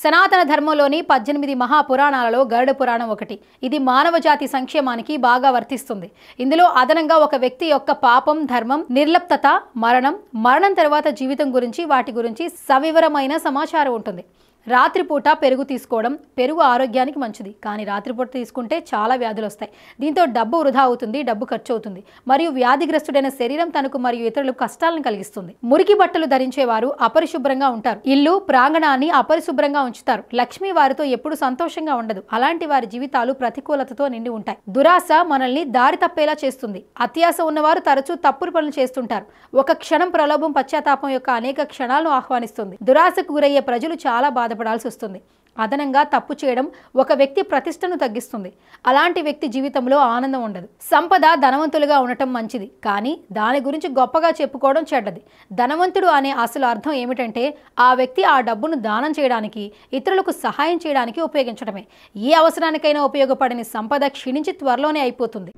సనాతన ధర్మంలోని 18 మహాపురాణాలలో గరుడ పురాణం ఒకటి. ఇది మానవ జాతి సంక్షేమానికి బాగా వర్తిస్తుంది. ఇందులో అదనంగా ఒక వ్యక్తి యొక్క పాపం, ధర్మం, నిర్లిప్తత, మరణం తర్వాత జీవితం గురించి వాటి గురించి సవివరమైన సమాచారం ఉంటుంది. రాత్రిపూట పెరుగు తీసుకోవడం, పెరుగు ఆరోగ్యానికి మంచిది, కానీ రాత్రిపూట తీసుకుంటే చాలా వ్యాధులు వస్తాయి. దీంతో డబ్బు వృధా అవుతుంది, డబ్బు ఖర్చు అవుతుంది, మరియు వ్యాధిగ్రస్తుడైన శరీరం తనకు మరియు ఇతరులకు కష్టాలను కలిగిస్తుంది. మురికి బట్టలు ధరించేవారు అపరిశుభ్రంగా ఉంటారు, ఇల్లు ప్రాంగణాన్ని అపరిశుభ్రంగా ఉంచుతారు, లక్ష్మి వారితో ఎప్పుడు సంతోషంగా ఉండదు. అలాంటి వారి జీవితాలు ప్రతికూలతతో నిండి ఉంటాయి. దురాశ మనల్ని దారి తప్పేలా చేస్తుంది. అత్యాశ ఉన్నవారు తరచూ తప్పుడు పనులు చేస్తుంటారు. ఒక క్షణం ప్రలోభం పశ్చాత్తాపం యొక్క అనేక క్షణాలను ఆహ్వానిస్తుంది. దురాశకు గురయ్యే ప్రజలు చాలా బాధపడాల్సి వస్తుంది. అదనంగా తప్పు చేయడం ఒక వ్యక్తి ప్రతిష్టను తగ్గిస్తుంది. అలాంటి వ్యక్తి జీవితంలో ఆనందం ఉండదు. సంపద ధనవంతులుగా ఉండటం మంచిది, కానీ దాని గురించి గొప్పగా చెప్పుకోవడం చెడ్డది. ధనవంతుడు అనే అసలు అర్థం ఏమిటంటే ఆ వ్యక్తి ఆ డబ్బును దానం చేయడానికి, ఇతరులకు సహాయం చేయడానికి ఉపయోగించడమే. ఏ అవసరానికైనా ఉపయోగపడని సంపద క్షీణించి త్వరలోనే అయిపోతుంది.